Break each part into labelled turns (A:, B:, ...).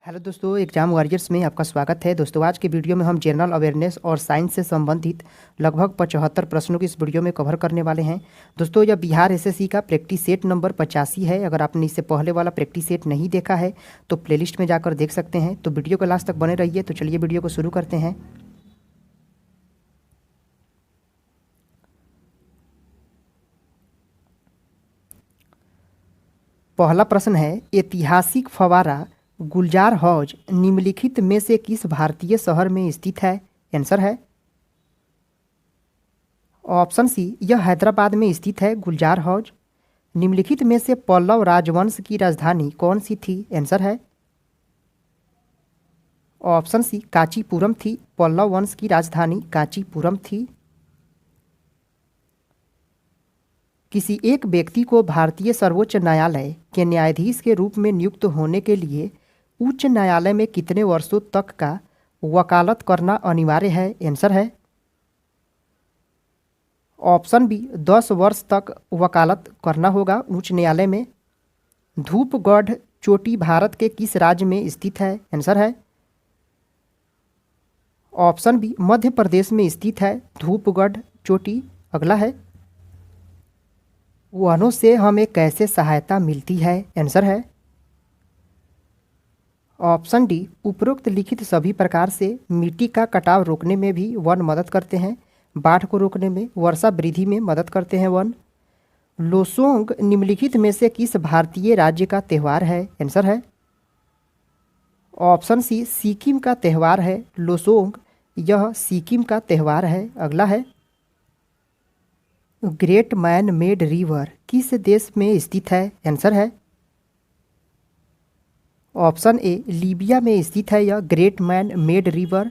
A: Hello दोस्तों, exam warriors में आपका स्वागत है। दोस्तों, आज के वीडियो में हम जनरल अवेयरनेस और साइंस से संबंधित लगभग 75 प्रश्नों की इस वीडियो में कवर करने वाले हैं। दोस्तों, यह बिहार एसएससी का प्रैक्टिस सेट नंबर 85 है। अगर आपने इससे पहले वाला प्रैक्टिस सेट नहीं देखा है तो प्लेलिस्ट में जाकर देख सकते हैं। तो वीडियो को लास्ट तक बने रहिए। तो चलिए वीडियो को शुरू करते हैं। पहला प्रश्न है, ऐतिहासिक फव्वारा गुलजार हौज निम्नलिखित में से किस भारतीय शहर में स्थित है? आंसर है ऑप्शन सी, यह हैदराबाद में स्थित है गुलजार हौज। निम्नलिखित में से पल्लव राजवंश की राजधानी कौन सी थी? आंसर है ऑप्शन सी, कांचीपुरम थी। पल्लव वंश की राजधानी कांचीपुरम थी। किसी एक व्यक्ति को भारतीय सर्वोच्च न्यायालय के न्यायाधीश के रूप में नियुक्त होने के लिए उच्च न्यायालय में कितने वर्षों तक का वकालत करना अनिवार्य है? आंसर है ऑप्शन बी, 10 वर्ष तक वकालत करना होगा उच्च न्यायालय में। धूपगढ़ चोटी भारत के किस राज्य में स्थित है? आंसर है ऑप्शन बी, मध्य प्रदेश में स्थित है धूपगढ़ चोटी। अगला है, वनों से हमें कैसे सहायता मिलती है? आंसर है ऑप्शन डी, उपरोक्त लिखित सभी प्रकार से मिट्टी का कटाव रोकने में भी वन मदद करते हैं। बाढ़ को रोकने में, वर्षा वृद्धि में मदद करते हैं वन। लोसोंग निम्नलिखित में से किस भारतीय राज्य का त्यौहार है? आंसर है ऑप्शन सी, सिक्किम का त्यौहार है लोसोंग। यह सिक्किम का त्यौहार है। अगला है, ग्रेट मैन मेड रिवर किस देश में स्थित है? आंसर है ऑप्शन ए, लीबिया में स्थित है यह ग्रेट मैन मेड रिवर।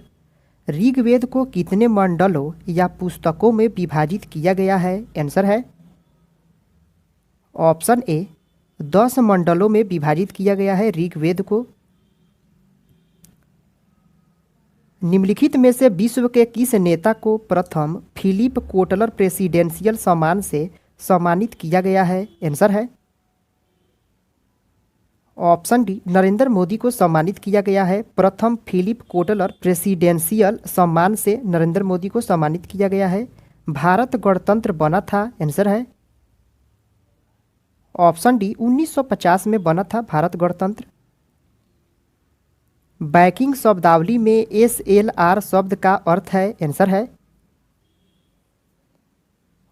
A: ऋग्वेद को कितने मंडलों या पुस्तकों में विभाजित किया गया है? आंसर है ऑप्शन ए, 10 मंडलों में विभाजित किया गया है ऋग्वेद को। निम्नलिखित में से विश्व के किस नेता को प्रथम फिलिप कोटलर प्रेसिडेंशियल सम्मान से सम्मानित किया गया है? आंसर है ऑप्शन डी, नरेंद्र मोदी को सम्मानित किया गया है। प्रथम फिलिप कोटलर प्रेसिडेंशियल सम्मान से नरेंद्र मोदी को सम्मानित किया गया है। भारत गणतंत्र बना था? आंसर है ऑप्शन डी, 1950 में बना था भारत गणतंत्र। बैंकिंग शब्दावली में SLR शब्द का अर्थ है? आंसर है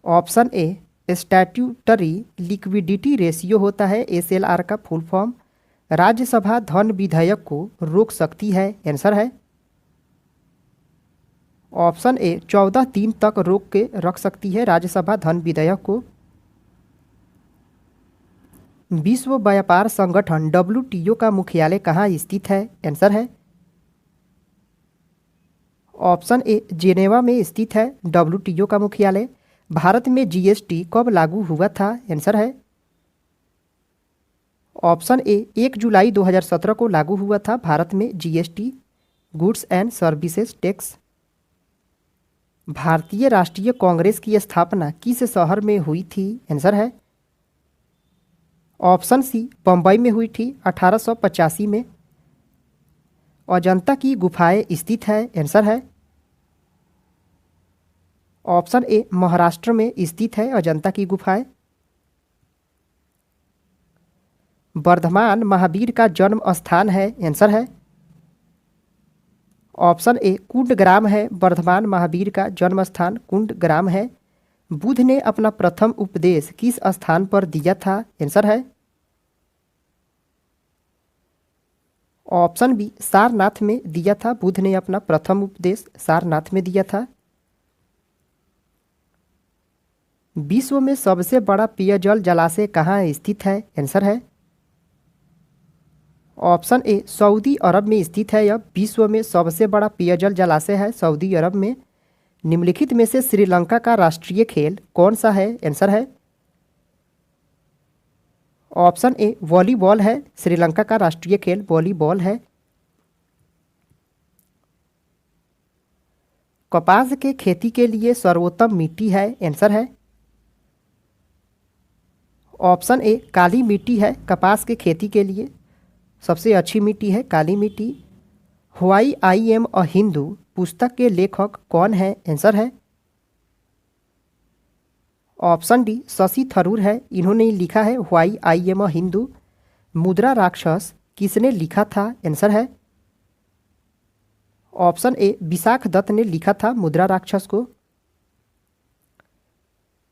A: option A, statutory liquidity ratio होता है SLR का फुल फॉर्म। राज्यसभा धन विधेयक को रोक सकती है? आंसर है ऑप्शन ए, 14 दिन तक रोक के रख सकती है राज्यसभा धन विधेयक को। विश्व व्यापार संगठन WTO का मुख्यालय कहाँ स्थित है? आंसर है ऑप्शन ए, जेनेवा में स्थित है WTO का मुख्यालय। भारत में GST कब लागू हुआ था? आंसर है ऑप्शन ए, 1 जुलाई 2017 को लागू हुआ था भारत में GST, goods and services tax. भारतीय राष्ट्रीय कांग्रेस की स्थापना किस शहर में हुई थी? आंसर है ऑप्शन सी, बम्बई में हुई थी 1885 में। अजंता की गुफाएं स्थित है? आंसर है ऑप्शन ए, महाराष्ट्र में स्थित है अजंता की गुफाएं। वर्धमान महावीर का जन्म स्थान है? आंसर है ऑप्शन ए, कुंडग्राम है वर्धमान महावीर का जन्म स्थान कुंडग्राम है। बुद्ध ने अपना प्रथम उपदेश किस स्थान पर दिया था? आंसर है ऑप्शन बी, सारनाथ में दिया था। बुद्ध ने अपना प्रथम उपदेश सारनाथ में दिया था। विश्व में सबसे बड़ा पेयजल जलाशय कहाँ स्थित है? आंसर है ऑप्शन ए, सऊदी अरब में स्थित है। यह विश्व में सबसे बड़ा पेयजल जलाशय है सऊदी अरब में। निम्नलिखित में से श्रीलंका का राष्ट्रीय खेल कौन सा है? आंसर है ऑप्शन ए, वॉलीबॉल है। श्रीलंका का राष्ट्रीय खेल वॉलीबॉल है। कपास के खेती के लिए सर्वोत्तम मिट्टी है? आंसर है ऑप्शन ए, काली मिट्टी है कपास के खेती के लिए। सबसे अच्छी मिट्टी है काली मिट्टी। Why I am a Hindu पुस्तक के लेखक कौन है? आंसर है ऑप्शन डी शशि थरूर है, इन्होंने लिखा है why I am a Hindu. मुद्रा राक्षस किसने लिखा था? आंसर है ऑप्शन ए विशाख दत्त ने लिखा था मुद्रा राक्षस को।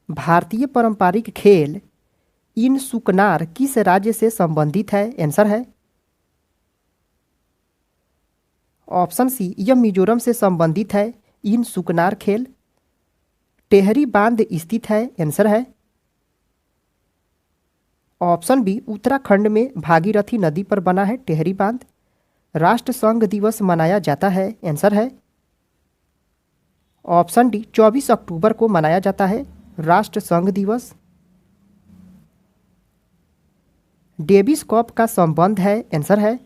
A: भारतीय पारंपरिक खेल इन सुकनार किस राज्य से संबंधित है? आंसर है ऑप्शन सी यह मिजोरम से संबंधित है। इन सुकनार खेल टेहरी बांध स्थित है। आंसर है ऑप्शन बी उत्तराखंड में भागीरथी नदी पर बना है टेहरी बांध। राष्ट्र संघ दिवस मनाया जाता है। आंसर है ऑप्शन डी 24 अक्टूबर को मनाया जाता है राष्ट्र संघ दिवस। डेविस कप का संबंध है? आंसर है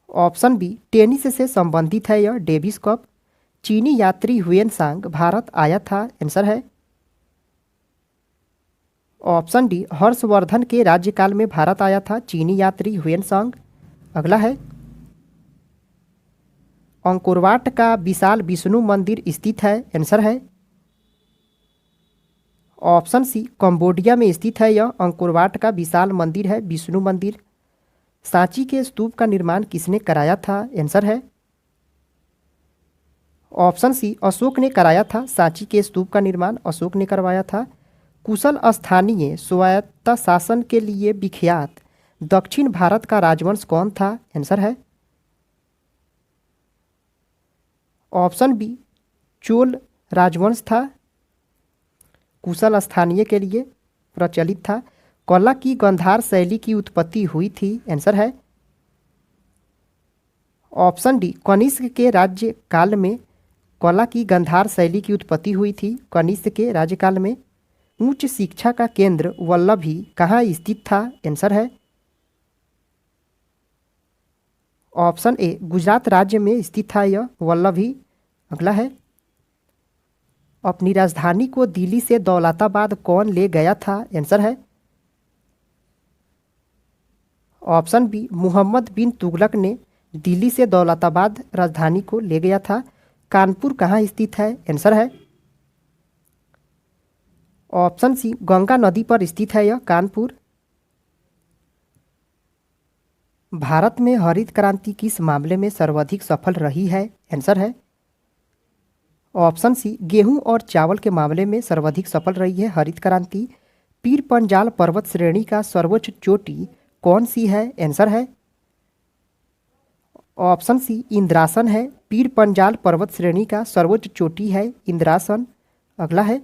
A: ऑप्शन बी टेनिस से संबंधित है यह डेविस कप। चीनी यात्री हुएनसांग भारत आया था। आंसर है ऑप्शन डी हर्षवर्धन के राज्यकाल में भारत आया था चीनी यात्री हुएनसांग। अगला है अंकोरवाट का विशाल विष्णु मंदिर स्थित है। आंसर है ऑप्शन सी कंबोडिया में स्थित है यह अंकोरवाट का विशाल मंदिर है विष्णु मंदिर। सांची के स्तूप का निर्माण किसने कराया था? आंसर है ऑप्शन सी अशोक ने कराया था। सांची के स्तूप का निर्माण अशोक ने करवाया था। कुशल स्थानीय स्वायत्त शासन के लिए विख्यात दक्षिण भारत का राजवंश कौन था? आंसर है ऑप्शन बी चोल राजवंश था। कुशल स्थानीय के लिए प्रचलित था। कला की गांधार शैली की उत्पत्ति हुई थी। आंसर है ऑप्शन डी कनिष्क के राज्य काल में कला की गांधार शैली की उत्पत्ति हुई थी कनिष्क के राज्यकाल में। उच्च शिक्षा का केंद्र वल्लभी कहाँ स्थित था? आंसर है ऑप्शन ए गुजरात राज्य में स्थित था यह वल्लभी। अगला है अपनी राजधानी को दिल्ली से दौलताबाद कौन ले गया था? आंसर है ऑप्शन बी मोहम्मद बिन तुगलक ने दिल्ली से दौलताबाद राजधानी को ले गया था। कानपुर कहाँ स्थित है? आंसर है ऑप्शन सी गंगा नदी पर स्थित है यह कानपुर। भारत में हरित क्रांति किस मामले में सर्वाधिक सफल रही है? आंसर है ऑप्शन सी गेहूं और चावल के मामले में सर्वाधिक सफल रही है हरित क्रांति। पीर पंजाल पर्वत श्रेणी का सर्वोच्च चोटी कौन सी है? आंसर है ऑप्शन सी इंद्रासन है। पीर पंजाल पर्वत श्रेणी का सर्वोच्च चोटी है इंद्रासन। अगला है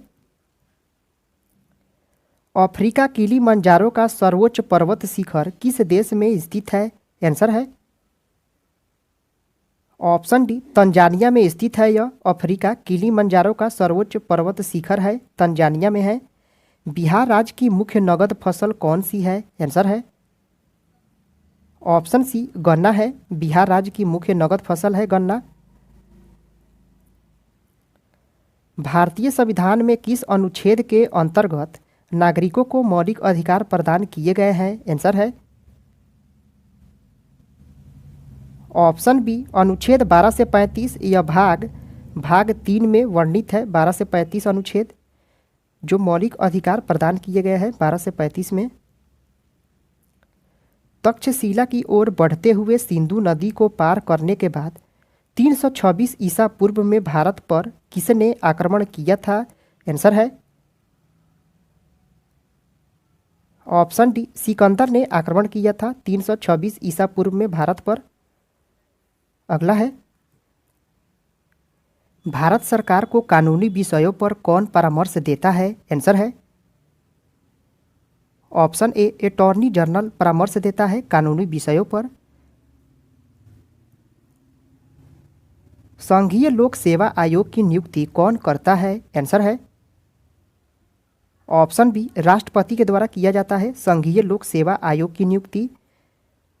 A: अफ्रीका किलिमंजारो का सर्वोच्च पर्वत शिखर किस देश में स्थित है? आंसर है ऑप्शन डी तंजानिया में स्थित है यह अफ्रीका किलिमंजारो का सर्वोच्च पर्वत शिखर है तंजानिया में है। बिहार राज्य की मुख्य नगद फसल कौन सी है? आंसर है ऑप्शन सी गन्ना है। बिहार राज्य की मुख्य नगद फसल है गन्ना। भारतीय संविधान में किस अनुच्छेद के अंतर्गत नागरिकों को मौलिक अधिकार प्रदान किए गए हैं? आंसर है ऑप्शन बी अनुच्छेद 12 से 35। यह भाग 3 में वर्णित है 12 से 35 अनुच्छेद जो मौलिक अधिकार प्रदान किए गए हैं 12 से 35 में। तक्षशिला की ओर बढ़ते हुए सिंधु नदी को पार करने के बाद 326 ईसा पूर्व में भारत पर किसने आक्रमण किया था? आंसर है ऑप्शन डी सिकंदर ने आक्रमण किया था 326 ईसा पूर्व में भारत पर। अगला है भारत सरकार को कानूनी विषयों पर कौन परामर्श देता है? आंसर है ऑप्शन ए अटॉर्नी जनरल परामर्श देता है कानूनी विषयों पर। संघीय लोक सेवा आयोग की नियुक्ति कौन करता है? आंसर है ऑप्शन बी राष्ट्रपति के द्वारा किया जाता है संघीय लोक सेवा आयोग की नियुक्ति।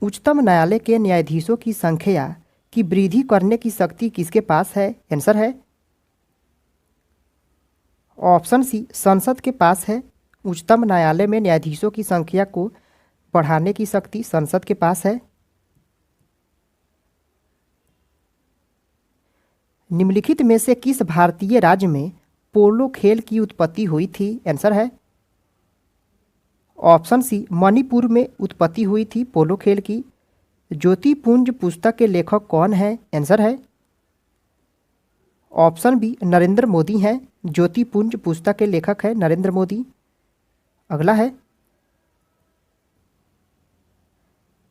A: उच्चतम न्यायालय के न्यायाधीशों की संख्या की वृद्धि करने की शक्ति किसके पास है? आंसर है ऑप्शन सी संसद के पास है। उच्चतम न्यायालय में न्यायाधीशों की संख्या को बढ़ाने की शक्ति संसद के पास है। निम्नलिखित में से किस भारतीय राज्य में पोलो खेल की उत्पत्ति हुई थी? आंसर है ऑप्शन सी, मणिपुर में उत्पत्ति हुई थी पोलो खेल की। ज्योतिपुंज पुस्तक के लेखक कौन है? आंसर है ऑप्शन बी, नरेंद्र मोदी हैं। ज्योतिपुंज पुस्तक के लेखक है नरेंद्र मोदी। अगला है,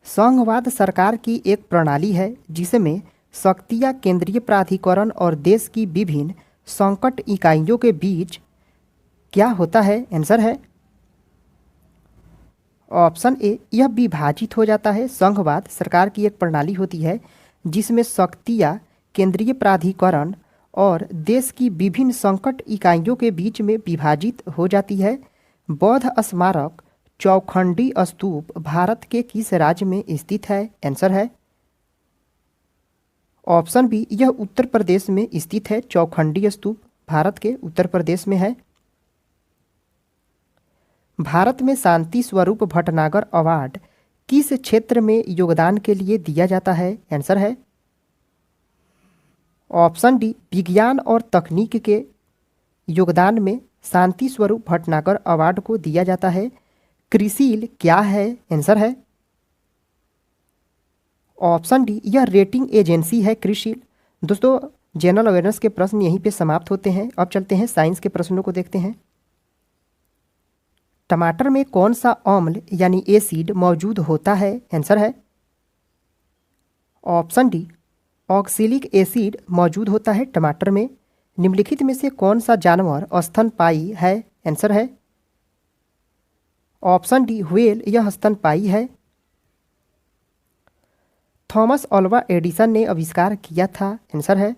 A: संघवाद सरकार की एक प्रणाली है जिसमें शक्तियां केंद्रीय प्राधिकरण और देश की विभिन्न संकट इकाइयों के बीच क्या होता है? आंसर है ऑप्शन ए, यह विभाजित हो जाता है। संघवाद सरकार की एक प्रणाली होती है जिसमें शक्तियां केंद्रीय प्राधिकरण और देश की विभिन्न संकट इकाइयों के बीच में विभाजित हो जाती है। बौद्ध स्मारक चौखंडी स्तूप भारत के किस राज्य में स्थित है? आंसर है ऑप्शन बी, यह उत्तर प्रदेश में स्थित है। चौखंडी स्तूप भारत के उत्तर प्रदेश में है। भारत में शांति स्वरूप भटनागर अवार्ड किस क्षेत्र में योगदान के लिए दिया जाता है? आंसर है ऑप्शन डी, विज्ञान और तकनीक के योगदान में शांति स्वरूप भटनागर अवार्ड को दिया जाता है। क्रिसिल क्या है? आंसर है ऑप्शन डी, यह रेटिंग एजेंसी है क्रिसिल। दोस्तों, जनरल अवेयरनेस के प्रश्न यहीं पे समाप्त होते हैं। अब चलते हैं साइंस के प्रश्नों को देखते हैं। टमाटर में कौन सा अम्ल यानी एसिड मौजूद होता है? आंसर है ऑप्शन डी, ऑक्सिलिक एसिड मौजूद होता है टमाटर में। निम्नलिखित में से कौन सा जानवर स्तनपायी है? आंसर है ऑप्शन डी, व्हेल, यह स्तनपायी है। थॉमस अल्वा एडिसन ने आविष्कार किया था? आंसर है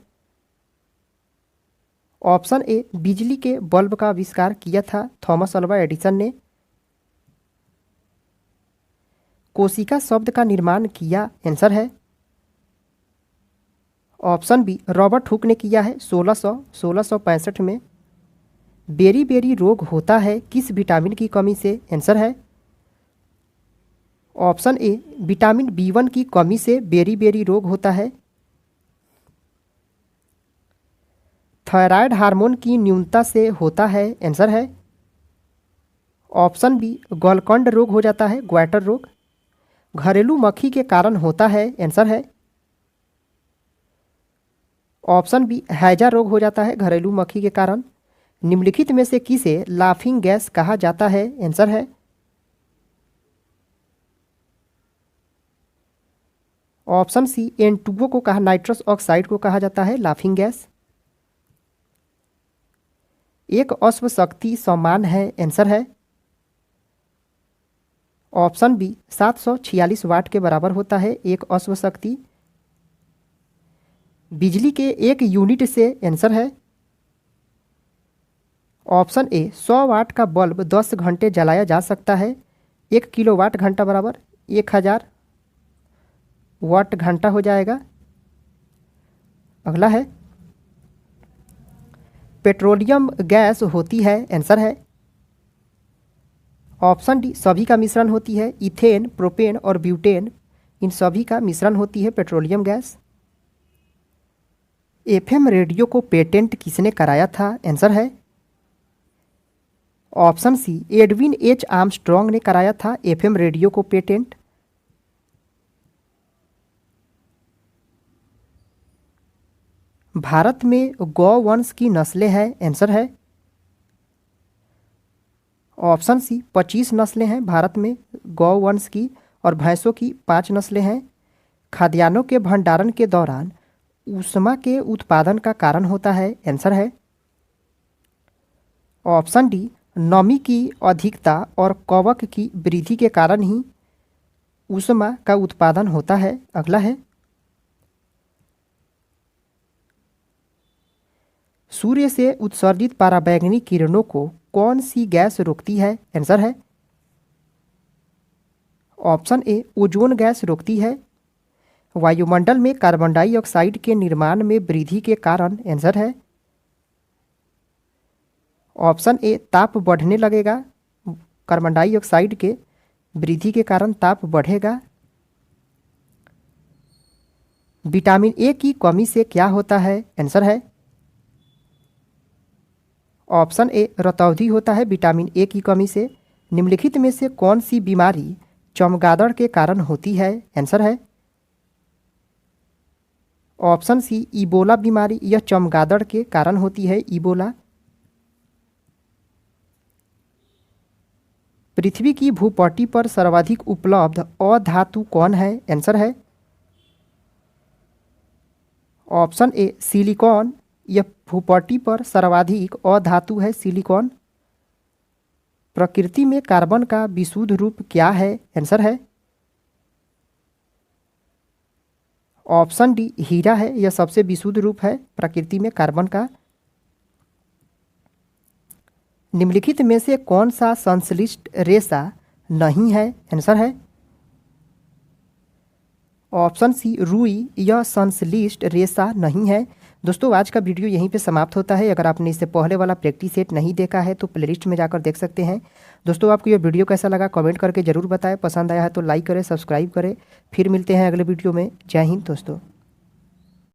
A: ऑप्शन ए, बिजली के बल्ब का आविष्कार किया था थॉमस अल्वा एडिसन ने। कोशिका शब्द का निर्माण किया? आंसर है ऑप्शन बी, रॉबर्ट हुक ने किया है 1665 में। बेरी बेरी रोग होता है किस विटामिन की कमी से? आंसर है ऑप्शन ए, विटामिन B1 की कमी से बेरी बेरी रोग होता है। थायराइड हार्मोन की न्यूनता से होता है? आंसर है ऑप्शन बी, गॉलकंड रोग हो जाता है, ग्वाटर रोग। घरेलू मक्खी के कारण होता है? आंसर है ऑप्शन बी, हैजा रोग हो जाता है घरेलू मक्खी के कारण। निम्नलिखित में से किसे लाफिंग गैस कहा जाता है? आंसर है ऑप्शन सी, N2O को कहा, नाइट्रस ऑक्साइड को कहा जाता है लाफिंग गैस। एक अश्व शक्ति समान है? आंसर है ऑप्शन बी, 746 वाट के बराबर होता है एक अश्व शक्ति। बिजली के एक यूनिट से? आंसर है ऑप्शन ए, 100 वाट का बल्ब 10 घंटे जलाया जा सकता है। 1 किलोवाट घंटा बराबर 1000 वाट घंटा हो जाएगा। अगला है, पेट्रोलियम गैस होती है? आंसर है ऑप्शन डी, सभी का मिश्रण होती है। इथेन, प्रोपेन और ब्यूटेन, इन सभी का मिश्रण होती है पेट्रोलियम गैस। एफएम रेडियो को पेटेंट किसने कराया था? आंसर है option C, Edwin H Armstrong ने कराया था एफएम रेडियो को पेटेंट। भारत में गौवंश की नस्लें हैं? आंसर है ऑप्शन सी, 25 नस्लें हैं भारत में गौवंश की, और भैंसों की 5 नस्लें हैं। खाद्यान्नों के भंडारण के दौरान ऊष्मा के उत्पादन का कारण होता है? आंसर है ऑप्शन डी, नमी की अधिकता और कवक की वृद्धि के कारण ही ऊष्मा का उत्पादन होता है। अगला है, सूर्य से उत्सर्जित पराबैंगनी किरणों को कौन सी गैस रोकती है? आंसर है ऑप्शन ए, ओजोन गैस रोकती है। वायुमंडल में कार्बन डाइऑक्साइड के निर्माण में वृद्धि के कारण? आंसर है ऑप्शन ए, ताप बढ़ने लगेगा कार्बन डाइऑक्साइड के वृद्धि के कारण ताप बढ़ेगा। विटामिन ए की कमी से क्या होता है? आंसर है ऑप्शन ए रतौंधी होता है विटामिन ए की कमी से। निम्नलिखित में से कौन सी बीमारी चमगादड़ के कारण होती है? आंसर है ऑप्शन सी इबोला बीमारी। यह चमगादड़ के कारण होती है, इबोला। पृथ्वी की भूपट्टी पर सर्वाधिक उपलब्ध अधातु कौन है? आंसर है ऑप्शन ए सिलिकॉन। यह भूपट्टी पर सर्वाधिक अधातु है, सिलिकॉन। प्रकृति में कार्बन का विशुद्ध रूप क्या है? आंसर है ऑप्शन डी हीरा है। यह सबसे विशुद्ध रूप है प्रकृति में कार्बन का। निम्नलिखित में से कौन सा संश्लिष्ट रेशा नहीं है? आंसर है ऑप्शन सी रुई। यह संश्लिष्ट रेशा नहीं है। दोस्तों आज का वीडियो यहीं पे समाप्त होता है। अगर आपने इससे पहले वाला प्रैक्टिस सेट नहीं देखा है तो प्लेलिस्ट में जाकर देख सकते हैं। दोस्तों आपको यह वीडियो कैसा लगा कमेंट करके ज़रूर बताएं। पसंद आया है तो लाइक करें, सब्सक्राइब करें। फिर मिलते हैं अगले वीडियो में। जय हिंद दोस्तों।